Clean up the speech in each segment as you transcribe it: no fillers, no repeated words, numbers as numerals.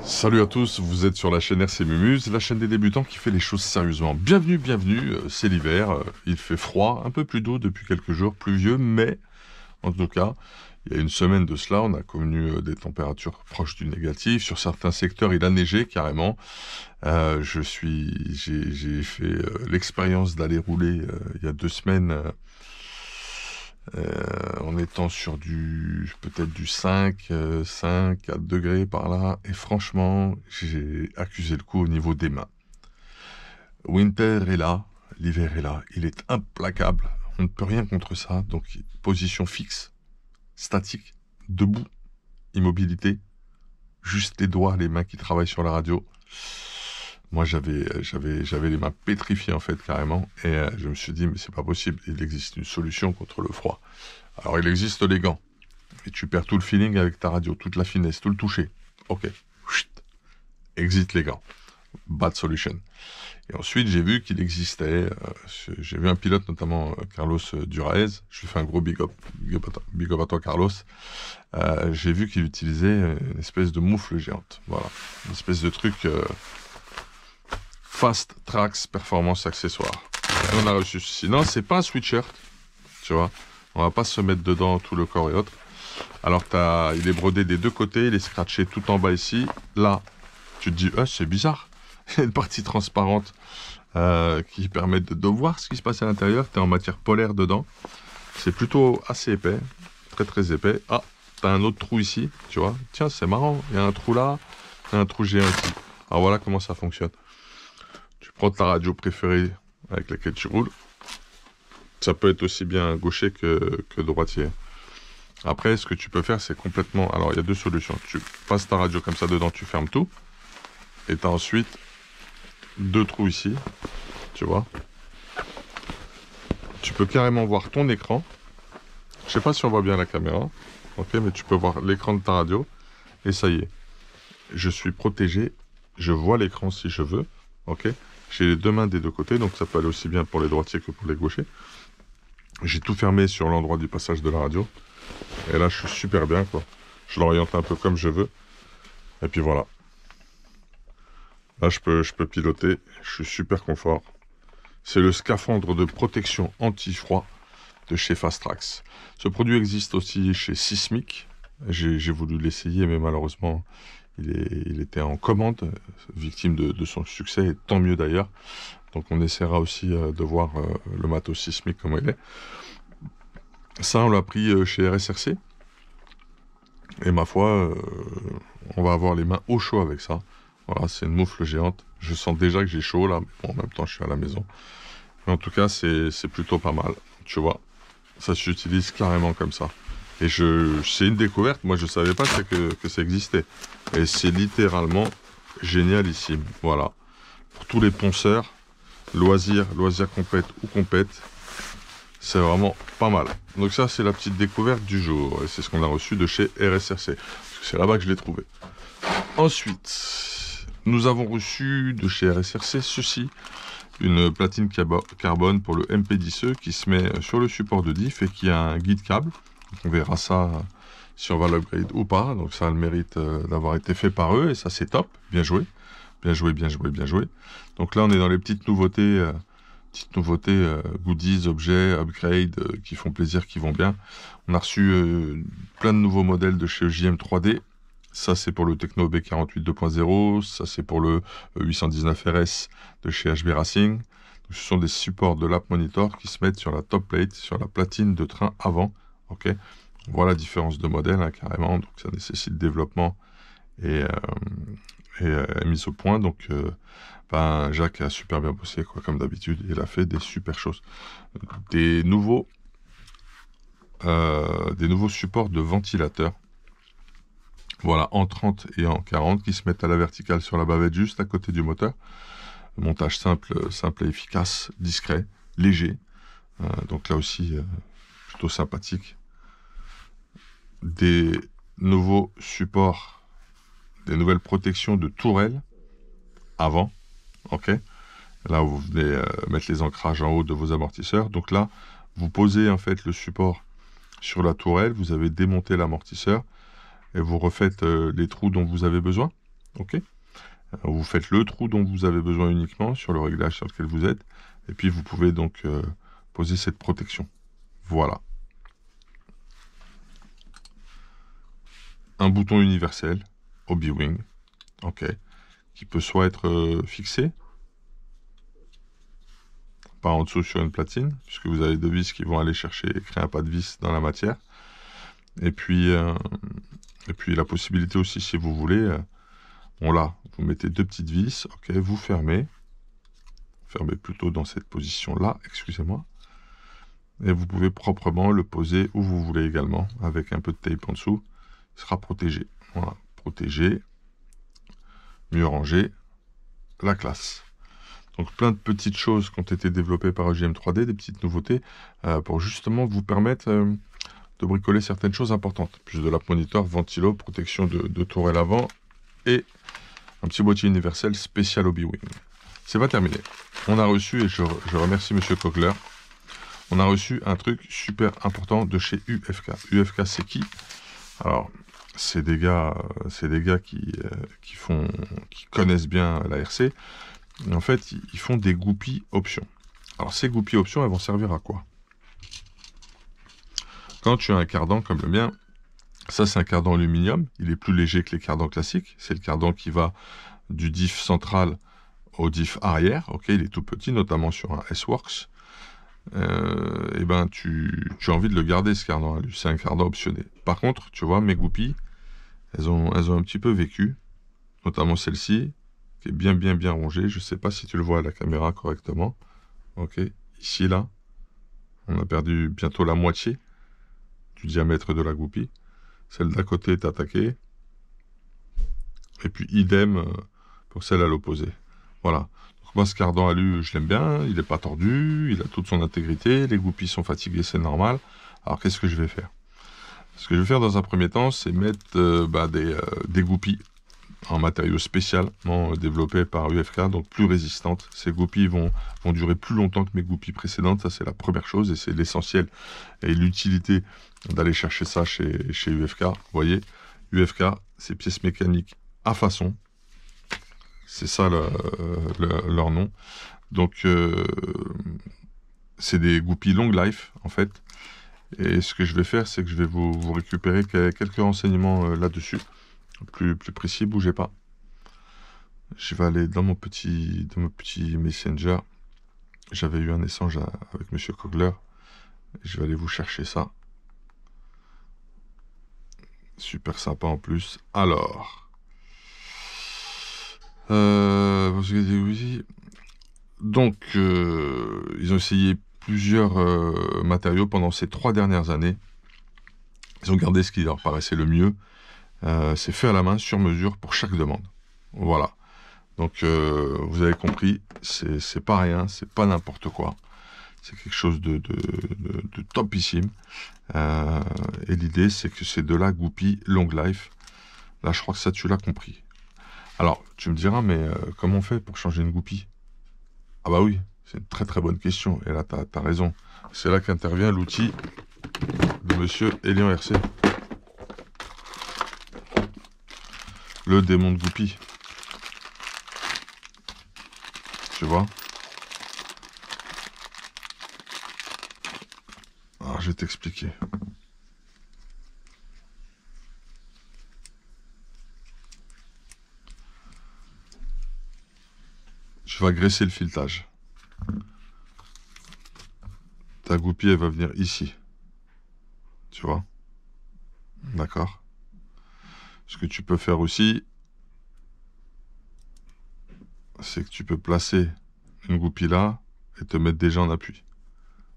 Salut à tous, vous êtes sur la chaîne RC Mumuse, la chaîne des débutants qui fait les choses sérieusement. Bienvenue, c'est l'hiver, il fait froid, un peu plus d'eau depuis quelques jours, pluvieux, mais en tout cas, il y a une semaine de cela, on a connu des températures proches du négatif. Sur certains secteurs, il a neigé carrément. J'ai fait l'expérience d'aller rouler il y a 2 semaines en étant sur peut-être du 5 4 degrés par là, et franchement, j'ai accusé le coup au niveau des mains. Winter est là, l'hiver est là, il est implacable, on ne peut rien contre ça, donc position fixe, statique, debout, immobilité, juste les doigts, les mains qui travaillent sur la radio. Moi, j'avais les mains pétrifiées, en fait, carrément. Et je me suis dit, mais c'est pas possible. Il existe une solution contre le froid. Alors, il existe les gants. Et tu perds tout le feeling avec ta radio, toute la finesse, tout le toucher. Ok. Chut. Exit les gants. Bad solution. Et ensuite, j'ai vu qu'il existait... j'ai vu un pilote, notamment Carlos Duraez. Je lui fais un gros big up. Big up à toi, Carlos. J'ai vu qu'il utilisait une espèce de moufle géante. Voilà. Une espèce de truc... Fast Tracks Performance Accessoire. Et on a reçu ceci. Non, c'est pas un sweatshirt, tu vois. On va pas se mettre dedans tout le corps et autres. Alors, il est brodé des deux côtés, il est scratché tout en bas ici. Là, tu te dis, c'est bizarre. Il y a une partie transparente qui permet de voir ce qui se passe à l'intérieur. Tu es en matière polaire dedans. C'est plutôt assez épais, très très épais. Ah, tu as un autre trou ici, tu vois. Tiens, c'est marrant. Il y a un trou là, il y a un trou géant ici. Alors voilà comment ça fonctionne. Tu prends ta radio préférée avec laquelle tu roules. Ça peut être aussi bien gaucher que droitier. Après, ce que tu peux faire, c'est complètement... Alors, il y a deux solutions. Tu passes ta radio comme ça dedans, tu fermes tout. Et tu as ensuite deux trous ici. Tu vois. Tu peux carrément voir ton écran. Je sais pas si on voit bien la caméra. Ok, mais tu peux voir l'écran de ta radio. Et ça y est. Je suis protégé. Je vois l'écran si je veux. Ok. J'ai les deux mains des deux côtés, donc ça peut aller aussi bien pour les droitiers que pour les gauchers. J'ai tout fermé sur l'endroit du passage de la radio. Et là, je suis super bien, quoi. Je l'oriente un peu comme je veux. Et puis voilà. Là, je peux piloter. Je suis super confort. C'est le scaphandre de protection anti-froid de chez Fastrax. Ce produit existe aussi chez Sismic. J'ai voulu l'essayer, mais malheureusement... Il était en commande, victime de son succès, et tant mieux d'ailleurs. Donc on essaiera aussi de voir le matos sismique comment il est. Ça, on l'a pris chez RSRC. Et ma foi, on va avoir les mains au chaud avec ça. Voilà, c'est une moufle géante. Je sens déjà que j'ai chaud là, mais bon, en même temps je suis à la maison. Mais en tout cas, c'est plutôt pas mal. Tu vois, ça s'utilise carrément comme ça. Et c'est une découverte, moi je savais pas que ça existait. Et c'est littéralement génialissime. Voilà. Pour tous les ponceurs, loisirs compète ou compète, c'est vraiment pas mal. Donc ça, c'est la petite découverte du jour. Et c'est ce qu'on a reçu de chez RSRC. Parce que c'est là-bas que je l'ai trouvé. Ensuite, nous avons reçu de chez RSRC ceci. Une platine carbone pour le MP10E qui se met sur le support de diff et qui a un guide câble. On verra ça si on va l'upgrade ou pas. Donc ça a le mérite d'avoir été fait par eux et ça c'est top. Bien joué. Bien joué, bien joué, bien joué. Donc là on est dans les petites nouveautés goodies, objets, upgrade qui font plaisir, qui vont bien. On a reçu plein de nouveaux modèles de chez JM 3D. Ça c'est pour le Tecno B48 2.0. Ça c'est pour le 819 RS de chez HB Racing. Donc, ce sont des supports de l'app monitor qui se mettent sur la top plate, sur la platine de train avant. Ok, voilà la différence de modèle hein, carrément, donc ça nécessite développement et mise au point. Donc Jacques a super bien bossé quoi, comme d'habitude, il a fait des super choses. Des nouveaux supports de ventilateurs, voilà, en 30 et en 40 qui se mettent à la verticale sur la bavette juste à côté du moteur. Montage simple et efficace, discret, léger. Donc là aussi plutôt sympathique. Des nouveaux supports, des nouvelles protections de tourelles avant, ok. Là où vous venez mettre les ancrages en haut de vos amortisseurs. Donc là, vous posez en fait le support sur la tourelle, vous avez démonté l'amortisseur et vous refaites les trous dont vous avez besoin. Ok. Vous faites le trou dont vous avez besoin uniquement sur le réglage sur lequel vous êtes. Et puis vous pouvez donc poser cette protection. Voilà. Un bouton universel, Hobby-Wing, ok, qui peut soit être fixé, par en dessous sur une platine, puisque vous avez deux vis qui vont aller chercher et créer un pas de vis dans la matière. Et puis la possibilité aussi, si vous voulez, bon là, vous mettez deux petites vis, ok, vous fermez plutôt dans cette position-là, excusez-moi, et vous pouvez proprement le poser où vous voulez également, avec un peu de tape en dessous, il sera protégé. Voilà, protégé, mieux rangé, la classe. Donc plein de petites choses qui ont été développées par EGM 3D, des petites nouveautés, pour justement vous permettre de bricoler certaines choses importantes. Plus de lap monitor, ventilo, protection de tourelle avant, et un petit boîtier universel spécial Hobby-Wing. C'est pas terminé. On a reçu, et je remercie Monsieur Kogler, on a reçu un truc super important de chez UFK. UFK, c'est qui? Alors, c'est des gars qui connaissent bien la RC. Et en fait, ils font des goupilles options. Alors, ces goupilles options, elles vont servir à quoi? Quand tu as un cardan comme le mien, ça c'est un cardan aluminium, il est plus léger que les cardans classiques. C'est le cardan qui va du diff central au diff arrière, ok, il est tout petit, notamment sur un S-Works. Et ben tu as envie de le garder ce cardan, c'est un cardan optionné. Par contre, tu vois, mes goupilles, elles ont un petit peu vécu, notamment celle-ci, qui est bien rongée. Je sais pas si tu le vois à la caméra correctement. Ok, ici là, on a perdu bientôt la moitié du diamètre de la goupille. Celle d'à côté est attaquée. Et puis idem pour celle à l'opposé. Voilà. Donc moi ce cardan alu, je l'aime bien, il n'est pas tordu, il a toute son intégrité, les goupilles sont fatiguées, c'est normal. Alors qu'est-ce que je vais faire? Ce que je vais faire dans un premier temps, c'est mettre des goupilles en matériaux spécialement développés par UFK, donc plus résistantes. Ces goupilles vont durer plus longtemps que mes goupilles précédentes, ça c'est la première chose, et c'est l'essentiel et l'utilité d'aller chercher ça chez UFK. Vous voyez, UFK, c'est pièces mécaniques à façon, c'est ça leur nom. Donc c'est des goupilles long life en fait. Et ce que je vais faire, c'est que je vais vous récupérer quelques renseignements là-dessus, plus précis. Bougez pas. Je vais aller dans mon petit Messenger. J'avais eu un échange avec Monsieur Kogler. Je vais aller vous chercher ça. Super sympa en plus. Alors. Donc, ils ont essayé plusieurs matériaux pendant ces 3 dernières années. Ils ont gardé ce qui leur paraissait le mieux. C'est fait à la main, sur mesure, pour chaque demande. Voilà. Donc, vous avez compris, c'est pas rien, c'est pas n'importe quoi. C'est quelque chose de topissime. Et l'idée, c'est que c'est de la goupille long life. Là, je crois que ça, tu l'as compris. Alors, tu me diras, mais comment on fait pour changer une goupille? Ah bah oui, c'est une très bonne question. Et là, t'as raison. C'est là qu'intervient l'outil de Monsieur Elian RC. Le démon de goupille. Tu vois? Alors, je vais t'expliquer. Je vais agresser le filetage. Ta goupille, elle va venir ici. Tu vois? D'accord? Ce que tu peux faire aussi, c'est que tu peux placer une goupille là et te mettre déjà en appui.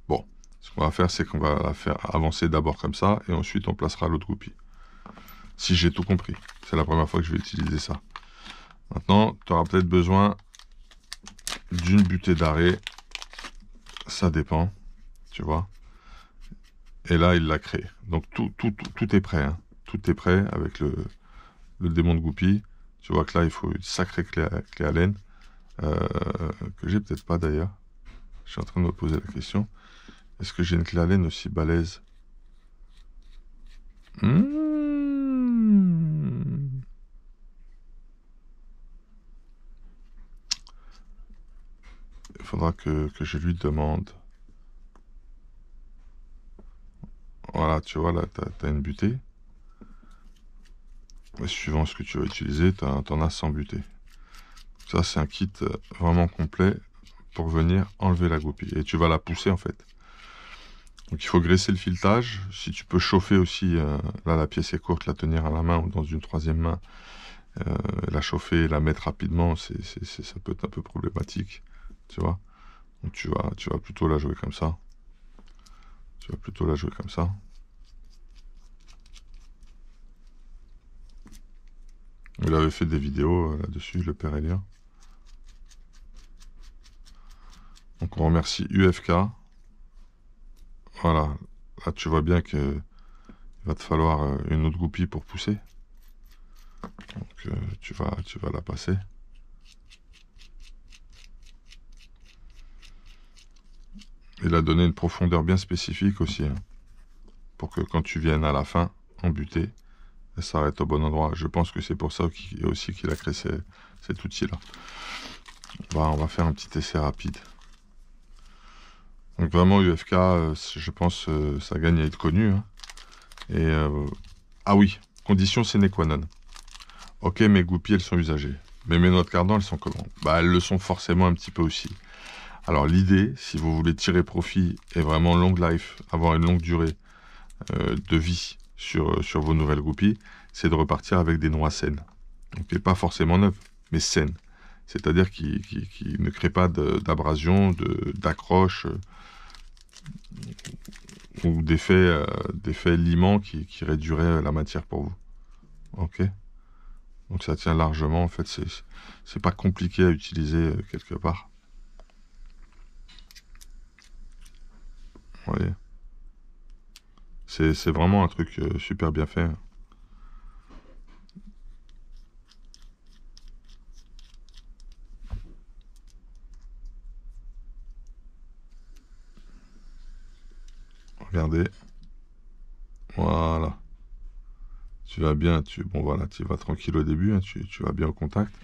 Bon, ce qu'on va faire, c'est qu'on va la faire avancer d'abord comme ça, et ensuite on placera l'autre goupille. Si j'ai tout compris. C'est la première fois que je vais utiliser ça. Maintenant, tu auras peut-être besoin d'une butée d'arrêt. Ça dépend, tu vois. Et là, il l'a créé. Donc tout est prêt. Hein. Tout est prêt avec le démon de goupille. Tu vois que là, il faut une sacrée clé à laine. Que j'ai peut-être pas d'ailleurs. Je suis en train de me poser la question. Est-ce que j'ai une clé à laine aussi balèze? faudra que je lui demande. Voilà, tu vois, là, tu as une butée. Et suivant ce que tu vas utiliser, tu en as 100 butées. Ça, c'est un kit vraiment complet pour venir enlever la goupille. Et tu vas la pousser, en fait. Donc, il faut graisser le filetage. Si tu peux chauffer aussi, là, la pièce est courte, la tenir à la main ou dans une troisième main, la chauffer et la mettre rapidement, ça peut être un peu problématique, tu vois. Donc, tu vas plutôt la jouer comme ça. Tu vas plutôt la jouer comme ça. Il avait fait des vidéos là-dessus, le père Elia. Donc on remercie UFK. Voilà, là tu vois bien que il va te falloir une autre goupille pour pousser. Donc tu vas la passer. Il a donné une profondeur bien spécifique aussi, hein, pour que quand tu viennes à la fin en butée, elle s'arrête au bon endroit. Je pense que c'est pour ça aussi qu'il a créé cet outil-là. On va faire un petit essai rapide. Donc vraiment UFK, je pense ça gagne à être connu. Hein. Et ah oui, condition sine qua non. Ok, mes goupilles elles sont usagées, mais mes noix de cardan elles sont comment? Bah elles le sont forcément un petit peu aussi. Alors l'idée, si vous voulez tirer profit et vraiment long life, avoir une longue durée de vie sur vos nouvelles goupilles, c'est de repartir avec des noix saines. Donc pas forcément neuves, mais saines. C'est-à-dire qui ne créent pas d'abrasion, d'accroche ou d'effet limant qui réduirait la matière pour vous. Ok. Donc ça tient largement, en fait, c'est pas compliqué à utiliser quelque part. Vous voyez. C'est vraiment un truc super bien fait. Regardez. Voilà. Tu vas bien, bon voilà, tu vas tranquille au début, hein, tu vas bien au contact.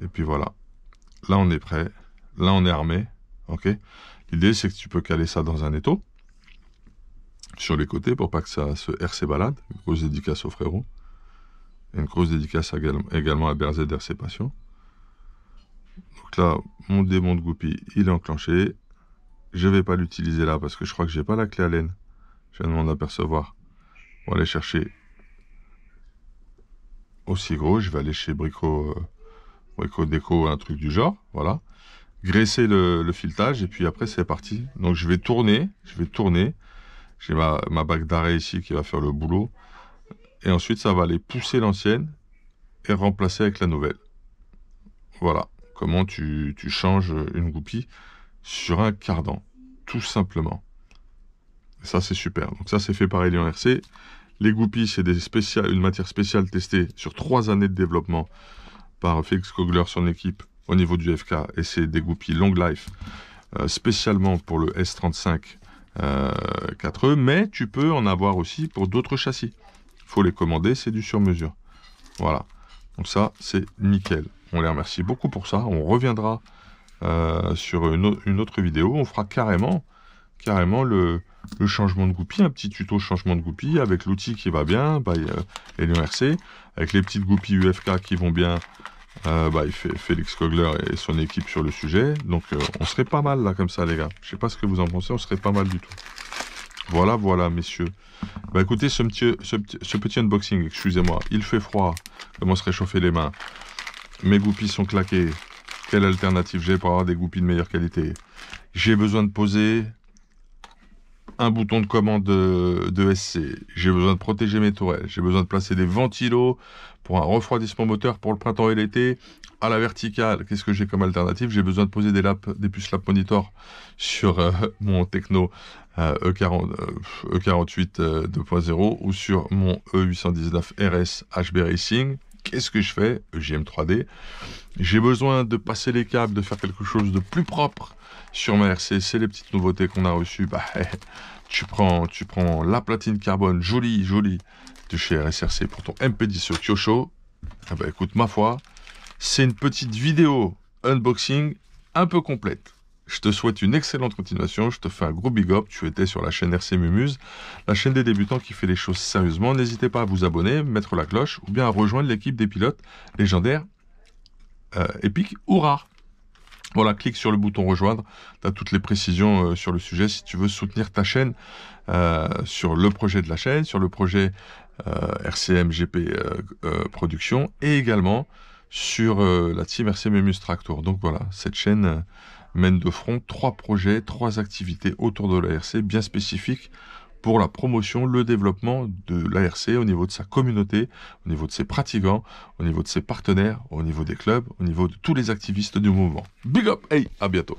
Et puis voilà. Là, on est prêt. Là, on est armé. Ok. L'idée, c'est que tu peux caler ça dans un étau. Sur les côtés, pour pas que ça se RC balade. Une grosse dédicace au frérot. Et une grosse dédicace également à Berzé d'RC Passion. Donc là, mon démon de goupille, il est enclenché. Je vais pas l'utiliser là parce que je crois que j'ai pas la clé à laine. Je viens de m'en apercevoir. On va aller chercher aussi gros. Je vais aller chez Brico Déco, un truc du genre. Voilà. Graisser le filetage et puis après c'est parti. Donc je vais tourner. J'ai ma bague d'arrêt ici qui va faire le boulot. Et ensuite ça va aller pousser l'ancienne et remplacer avec la nouvelle. Voilà. Comment tu changes une goupille sur un cardan. Tout simplement. Et ça c'est super. Donc ça c'est fait par Elian RC. Les goupilles c'est une matière spéciale testée sur 3 années de développement par Félix Kogler, son équipe au niveau du FK, et c'est des goupilles long life spécialement pour le S35 4E, mais tu peux en avoir aussi pour d'autres châssis. Il faut les commander, c'est du sur mesure. Voilà, donc ça c'est nickel. On les remercie beaucoup pour ça. On reviendra sur une autre vidéo. On fera carrément le changement de goupille, un petit tuto changement de goupille avec l'outil qui va bien, Elian RC, avec les petites goupilles UFK qui vont bien. Il fait Félix Kogler et son équipe sur le sujet. Donc on serait pas mal là comme ça les gars. Je sais pas ce que vous en pensez, on serait pas mal du tout. Voilà messieurs. Écoutez ce petit unboxing, excusez-moi, il fait froid, comment se réchauffer les mains. Mes goupilles sont claquées. Quelle alternative j'ai pour avoir des goupilles de meilleure qualité? J'ai besoin de poser un bouton de commande de SC, j'ai besoin de protéger mes tourelles, j'ai besoin de placer des ventilos pour un refroidissement moteur pour le printemps et l'été. À la verticale, qu'est-ce que j'ai comme alternative? J'ai besoin de poser des puces lap monitor sur mon Techno E48 2.0 ou sur mon E819 RS HB Racing. Qu'est-ce que je fais? EGM 3D. J'ai besoin de passer les câbles, de faire quelque chose de plus propre sur ma RC. C'est les petites nouveautés qu'on a reçues. Tu prends la platine carbone jolie de chez RSRC pour ton MP10 Kyosho. Écoute, ma foi, c'est une petite vidéo unboxing un peu complète. Je te souhaite une excellente continuation, je te fais un gros big up, tu étais sur la chaîne RC Mumuse, la chaîne des débutants qui fait les choses sérieusement. N'hésitez pas à vous abonner, mettre la cloche, ou bien à rejoindre l'équipe des pilotes légendaires, épiques ou rares. Voilà, clique sur le bouton rejoindre, tu as toutes les précisions sur le sujet si tu veux soutenir ta chaîne, sur le projet de la chaîne, sur le projet RCM GP Production, et également sur la team RC Mumuse Tractor. Donc voilà, cette chaîne mène de front 3 projets, 3 activités autour de l'ARC bien spécifiques pour la promotion, le développement de l'ARC au niveau de sa communauté, au niveau de ses pratiquants, au niveau de ses partenaires, au niveau des clubs, au niveau de tous les activistes du mouvement. Big up, hey, à bientôt.